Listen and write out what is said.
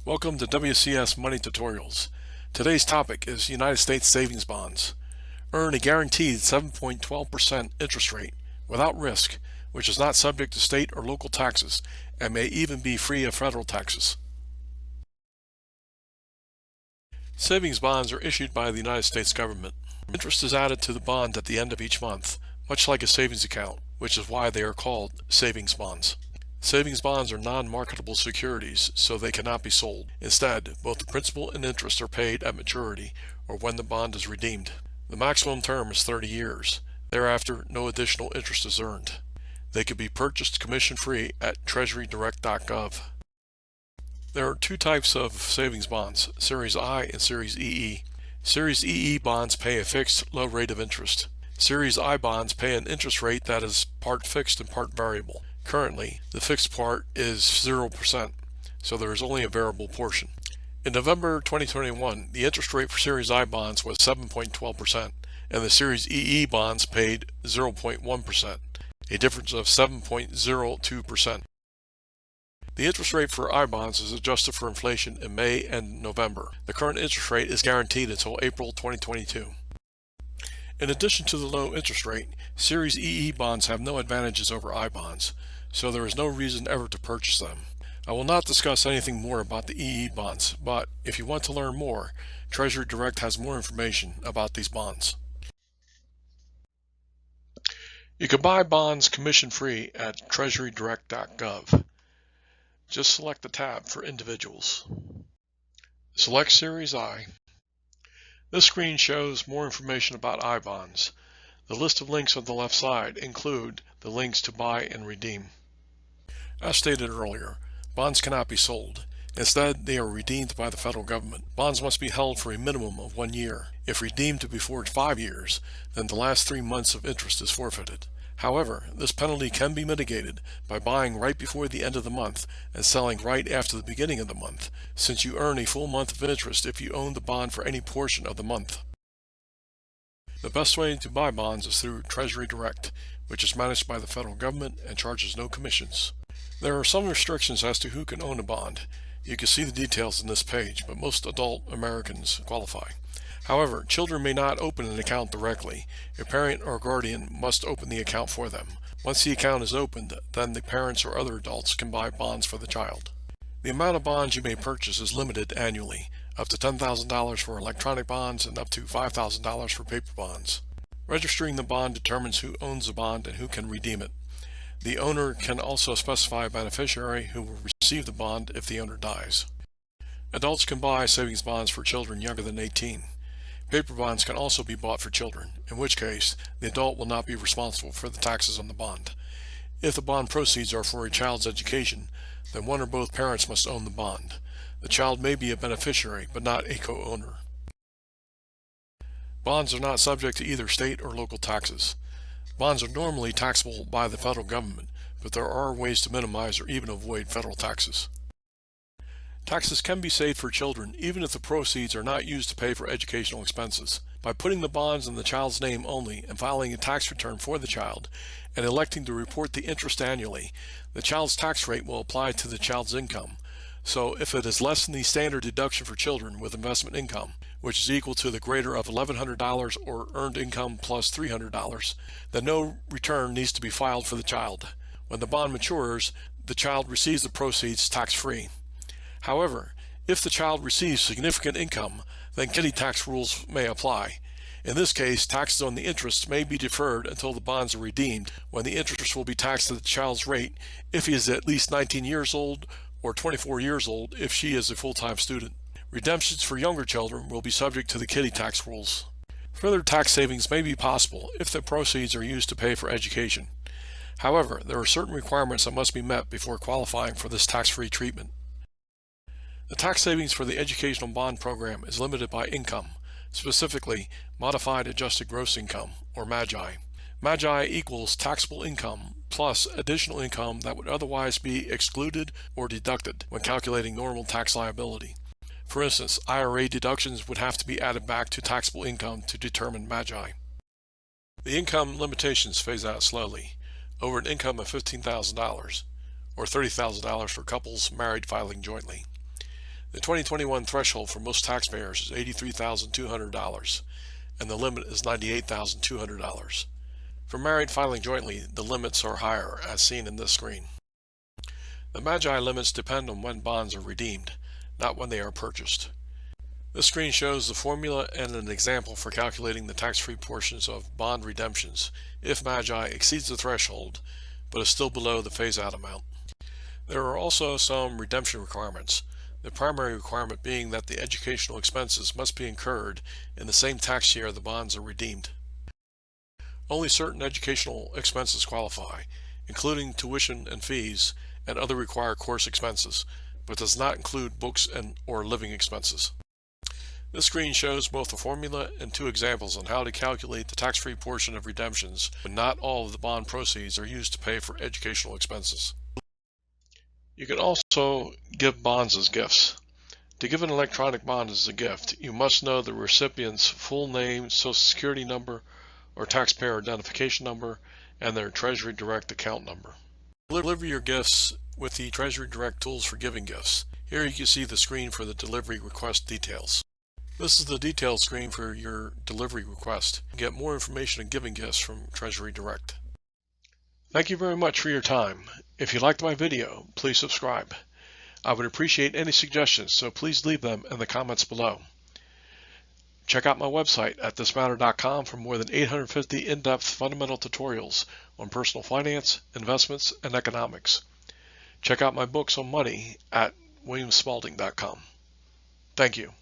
Welcome to WCS Money Tutorials. Today's topic is United States savings bonds. Earn a guaranteed 7.12% interest rate without risk, which is not subject to state or local taxes and may even be free of federal taxes. Savings bonds are issued by the United States government. Interest is added to the bond at the end of each month, much like a savings account, which is why they are called savings bonds. Savings bonds are non-marketable securities, so they cannot be sold. Instead, both the principal and interest are paid at maturity or when the bond is redeemed. The maximum term is 30 years. Thereafter, no additional interest is earned. They can be purchased commission-free at treasurydirect.gov. There are two types of savings bonds, Series I and Series EE. Series EE bonds pay a fixed low rate of interest. Series I bonds pay an interest rate that is part fixed and part variable. Currently, the fixed part is 0%, so there is only a variable portion. In November 2021, the interest rate for Series I bonds was 7.12%, and the Series EE bonds paid 0.1%, a difference of 7.02%. The interest rate for I bonds is adjusted for inflation in May and November. The current interest rate is guaranteed until April 2022. In addition to the low interest rate, Series EE bonds have no advantages over I bonds, so there is no reason ever to purchase them. I will not discuss anything more about the EE bonds, but if you want to learn more, Treasury Direct has more information about these bonds. You can buy bonds commission-free at treasurydirect.gov. Just select the tab for individuals. Select Series I. This screen shows more information about I bonds. The list of links on the left side include the links to buy and redeem. As stated earlier, bonds cannot be sold. Instead, they are redeemed by the federal government. Bonds must be held for a minimum of 1 year. If redeemed before 5 years, then the last 3 months of interest is forfeited. However, this penalty can be mitigated by buying right before the end of the month and selling right after the beginning of the month, since you earn a full month of interest if you own the bond for any portion of the month. The best way to buy bonds is through Treasury Direct, which is managed by the federal government and charges no commissions. There are some restrictions as to who can own a bond. You can see the details in this page, but most adult Americans qualify. However, children may not open an account directly. A parent or guardian must open the account for them. Once the account is opened, then the parents or other adults can buy bonds for the child. The amount of bonds you may purchase is limited annually, up to $10,000 for electronic bonds and up to $5,000 for paper bonds. Registering the bond determines who owns the bond and who can redeem it. The owner can also specify a beneficiary who will receive the bond if the owner dies. Adults can buy savings bonds for children younger than 18. Paper bonds can also be bought for children, in which case the adult will not be responsible for the taxes on the bond. If the bond proceeds are for a child's education, then one or both parents must own the bond. The child may be a beneficiary, but not a co-owner. Bonds are not subject to either state or local taxes. Bonds are normally taxable by the federal government, but there are ways to minimize or even avoid federal taxes. Taxes can be saved for children even if the proceeds are not used to pay for educational expenses. By putting the bonds in the child's name only and filing a tax return for the child and electing to report the interest annually, the child's tax rate will apply to the child's income. So if it is less than the standard deduction for children with investment income, which is equal to the greater of $1,100 or earned income plus $300, then no return needs to be filed for the child. When the bond matures, the child receives the proceeds tax-free. However, if the child receives significant income, then kiddie tax rules may apply. In this case, taxes on the interest may be deferred until the bonds are redeemed, when the interest will be taxed at the child's rate if he is at least 19 years old or 24 years old if she is a full-time student. Redemptions for younger children will be subject to the kiddie tax rules. Further tax savings may be possible if the proceeds are used to pay for education. However, there are certain requirements that must be met before qualifying for this tax-free treatment. The tax savings for the educational bond program is limited by income, specifically Modified Adjusted Gross Income, or MAGI. MAGI equals taxable income plus additional income that would otherwise be excluded or deducted when calculating normal tax liability. For instance, IRA deductions would have to be added back to taxable income to determine MAGI. The income limitations phase out slowly, over an income of $15,000, or $30,000 for couples married filing jointly. The 2021 threshold for most taxpayers is $83,200, and the limit is $98,200. For married filing jointly, the limits are higher, as seen in this screen. The MAGI limits depend on when bonds are redeemed, not when they are purchased. This screen shows the formula and an example for calculating the tax-free portions of bond redemptions if MAGI exceeds the threshold but is still below the phase-out amount. There are also some redemption requirements, the primary requirement being that the educational expenses must be incurred in the same tax year the bonds are redeemed. Only certain educational expenses qualify, including tuition and fees and other required course expenses, but does not include books or living expenses. This screen shows both the formula and two examples on how to calculate the tax-free portion of redemptions when not all of the bond proceeds are used to pay for educational expenses. You can also give bonds as gifts. To give an electronic bond as a gift, you must know the recipient's full name, Social Security number, or taxpayer identification number, and their Treasury Direct account number. Deliver your gifts with the Treasury Direct tools for giving gifts. Here you can see the screen for the delivery request details. This is the details screen for your delivery request. You can get more information on giving gifts from Treasury Direct. Thank you very much for your time. If you liked my video, please subscribe. I would appreciate any suggestions, so please leave them in the comments below. Check out my website at thismatter.com for more than 850 in-depth fundamental tutorials on personal finance, investments, and economics. Check out my books on money at williamspalding.com. Thank you.